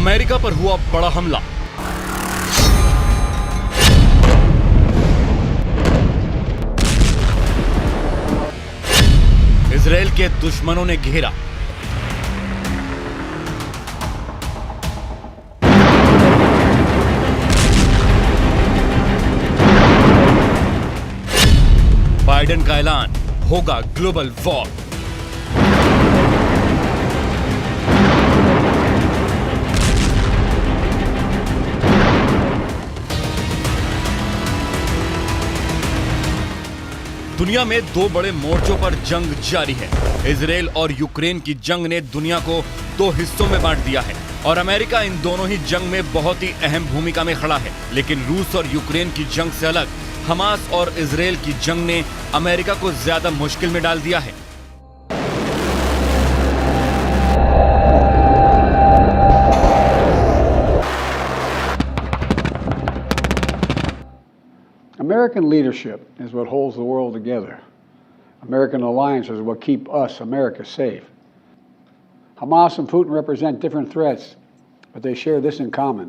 America पर हुआ बड़ा हमला। इजराइल के दुश्मनों ने घेरा। बाइडेन का ऐलान, होगा ग्लोबल वॉर। दुनिया में दो बड़े मोर्चों पर जंग जारी है। इजराइल और यूक्रेन की जंग ने दुनिया को दो हिस्सों में बांट दिया है और अमेरिका इन दोनों ही जंग में बहुत ही अहम भूमिका में खड़ा है। लेकिन रूस और यूक्रेन की जंग से अलग हमास और इजराइल की जंग ने अमेरिका को ज्यादा मुश्किल में डाल दिया है। American leadership is what holds the world together. American alliances is what keep us, America, safe. Hamas and Putin represent different threats, but they share this in common.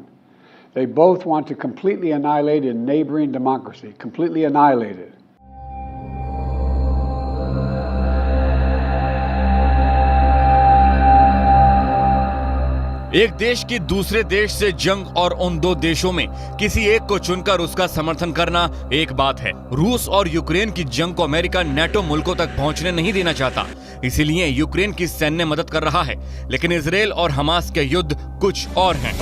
They both want to completely annihilate a neighboring democracy, completely annihilate it. एक देश की दूसरे देश से जंग और उन दो देशों में किसी एक को चुनकर उसका समर्थन करना एक बात है। रूस और यूक्रेन की जंग को अमेरिका नेटो मुल्कों तक पहुंचने नहीं देना चाहता, इसीलिए यूक्रेन की सैन्य मदद कर रहा है। लेकिन इजराइल और हमास के युद्ध कुछ और हैं।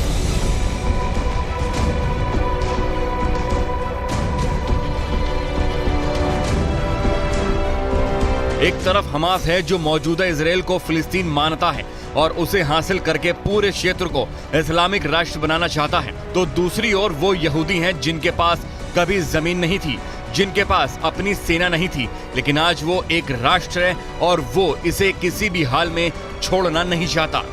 एक तरफ हमास है जो मौजूदा इजराइल को फिलिस्तीन मानता है और उसे हासिल करके पूरे क्षेत्र को इस्लामिक राष्ट्र बनाना चाहता है, तो दूसरी ओर वो यहूदी हैं जिनके पास कभी जमीन नहीं थी, जिनके पास अपनी सेना नहीं थी, लेकिन आज वो एक राष्ट्र है और वो इसे किसी भी हाल में छोड़ना नहीं चाहता।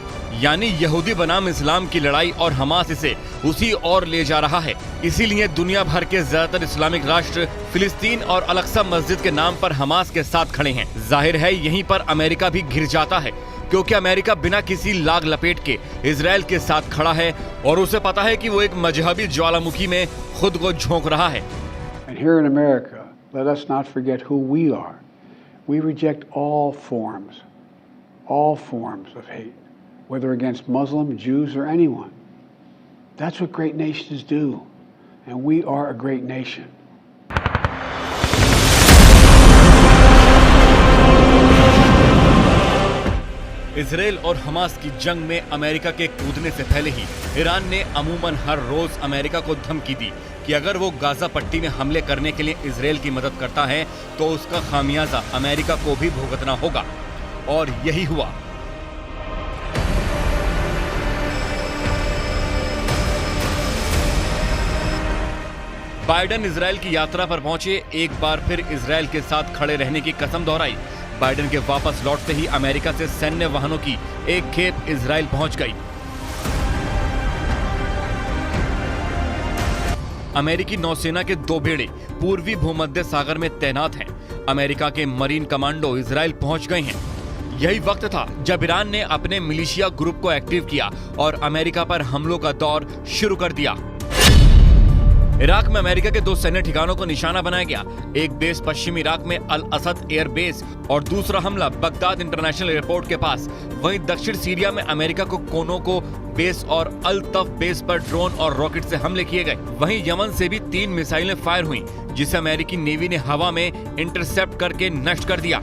यानी यहूदी बनाम इस्लाम की लड़ाई और हमास इसे उसी ओर ले जा रहा है। इसीलिए दुनिया भर के ज्यादातर इस्लामिक राष्ट्र फिलिस्तीन और अल-अक्सा मस्जिद के नाम पर हमास के साथ खड़े हैं। जाहिर है यहीं पर अमेरिका भी घिर जाता है, क्योंकि अमेरिका बिना किसी लाग लपेट के इजराइल के साथ खड़ा है और उसे पता है कि वो एक मजहबी ज्वालामुखी में खुद को झोंक रहा है। And here in America, let us not forget who we are. We reject all forms of hate, whether against Muslim, Jews, or anyone. That's what great nations do, and we are a great nation. Israel और Hamas की जंग में America के कूदने से पहले ही Iran ने अमूमन हर रोज अमेरिका को धमकी दी कि अगर वो गाजा पट्टी में हमले करने के लिए इजराइल की मदद करता है तो उसका खामियाजा अमेरिका को भी भुगतना होगा, और यही हुआ। बाइडेन इजराइल की यात्रा पर पहुंचे, एक बार फिर इजराइल के साथ खड़े रहने की कसम दोहराई। बाइडेन के वापस लौटते ही अमेरिका से सैन्य वाहनों की एक खेप इजराइल पहुंच गई। अमेरिकी नौसेना के दो बेड़े पूर्वी भूमध्य सागर में तैनात हैं। अमेरिका के मरीन कमांडो इजराइल पहुंच गए हैं। यही वक्त था जब ईरान ने अपने मिलिशिया ग्रुप को एक्टिव किया और अमेरिका पर हमलों का दौर शुरू कर दिया। इराक में अमेरिका के दो सैन्य ठिकानों को निशाना बनाया गया। एक बेस पश्चिमी इराक में अल असद एयर बेस और दूसरा हमला बगदाद इंटरनेशनल एयरपोर्ट के पास। वहीं दक्षिण सीरिया में अमेरिका को कोनोको बेस और अल तफ बेस पर ड्रोन और रॉकेट से हमले किए गए। वहीं यमन से भी 3 मिसाइलें फायर हुई, जिसे अमेरिकी नेवी ने हवा में इंटरसेप्ट करके नष्ट कर दिया।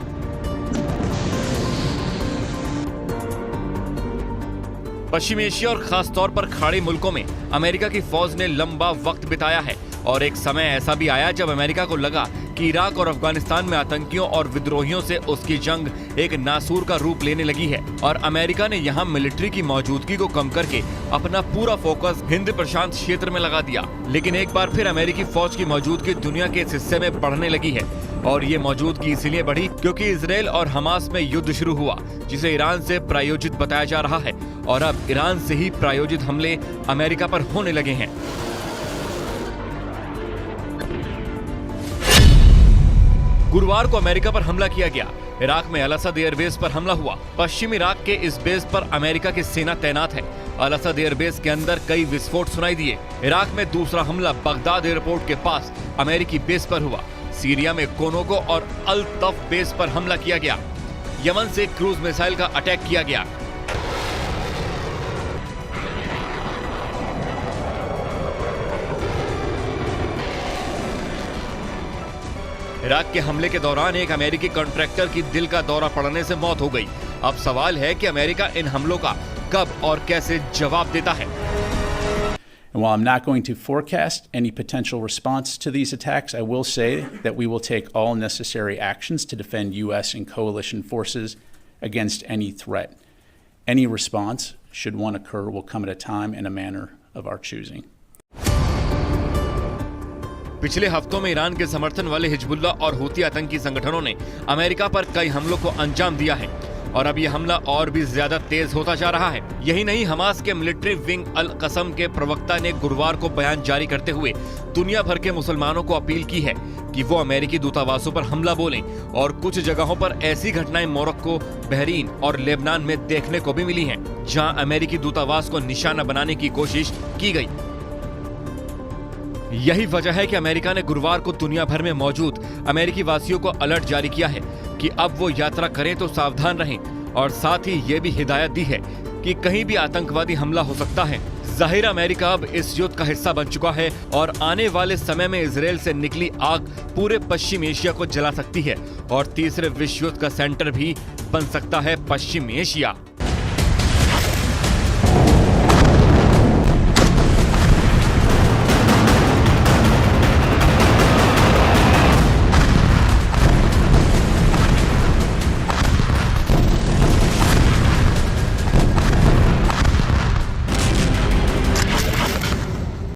पश्चिमी एशिया और खास तौर पर खाड़ी मुल्कों में अमेरिका की फौज ने लंबा वक्त बिताया है और एक समय ऐसा भी आया जब अमेरिका को लगा कि इराक और अफगानिस्तान में आतंकियों और विद्रोहियों से उसकी जंग एक नासूर का रूप लेने लगी है और अमेरिका ने यहाँ मिलिट्री की मौजूदगी को कम करके अपना पूरा फोकस हिंद प्रशांत क्षेत्र में लगा दिया। लेकिन एक बार फिर अमेरिकी फौज की मौजूदगी दुनिया के इस हिस्से में बढ़ने लगी है और ये मौजूदगी इसलिए बढ़ी क्योंकि इजराइल और हमास में युद्ध शुरू हुआ, जिसे ईरान से प्रायोजित बताया जा रहा है और अब ईरान से ही प्रायोजित हमले अमेरिका पर होने लगे हैं। गुरुवार को अमेरिका पर हमला किया गया। इराक में अल असद एयरबेस पर हमला हुआ। पश्चिमी इराक के इस बेस पर अमेरिका की सेना तैनात है। अल असद एयरबेस के अंदर कई विस्फोट सुनाई दिए। इराक में दूसरा हमला बगदाद एयरपोर्ट के पास अमेरिकी बेस पर हुआ। सीरिया में कोनोगो और अल तफ बेस पर हमला किया गया। यमन से क्रूज मिसाइल का अटैक किया गया। इराक के हमले के दौरान एक अमेरिकी कॉन्ट्रैक्टर की दिल का दौरा पड़ने से मौत हो गई। अब सवाल है कि अमेरिका इन हमलों का कब और कैसे जवाब देता है। And while I'm not going to forecast any potential response to these attacks, I will say that we will take all necessary actions to defend U.S. and coalition forces against any threat. Any response, should one occur, will come at a time and a manner of our choosing. पिछले हफ्तों में Iran के समर्थन वाले Hezbollah और Houthi आतंकी संगठनों ने अमेरिका पर कई हमलों को अंजाम दिया है और अब यह हमला और भी ज्यादा तेज होता जा रहा है। यही नहीं, हमास के मिलिट्री विंग अल कसम के प्रवक्ता ने गुरुवार को बयान जारी करते हुए दुनिया भर के मुसलमानों को अपील की है कि वो अमेरिकी दूतावासों पर हमला बोलें। और कुछ जगहों पर ऐसी घटनाएं मोरक्को, बहरीन और लेबनान में देखने को भी मिली हैं, जहां अमेरिकी दूतावास को निशाना बनाने की कोशिश की गई। यही वजह है कि अमेरिका ने गुरुवार को दुनिया भर में मौजूद अमेरिकी वासियों को अलर्ट जारी किया है कि अब वो यात्रा करें तो सावधान रहें और साथ ही ये भी हिदायत दी है कि कहीं भी आतंकवादी हमला हो सकता है। जाहिर अमेरिका अब इस युद्ध का हिस्सा बन चुका है और आने वाले समय में इजराइल से निकली आग पूरे पश्चिम एशिया को जला सकती है और तीसरे विश्व युद्ध का सेंटर भी बन सकता है पश्चिम एशिया।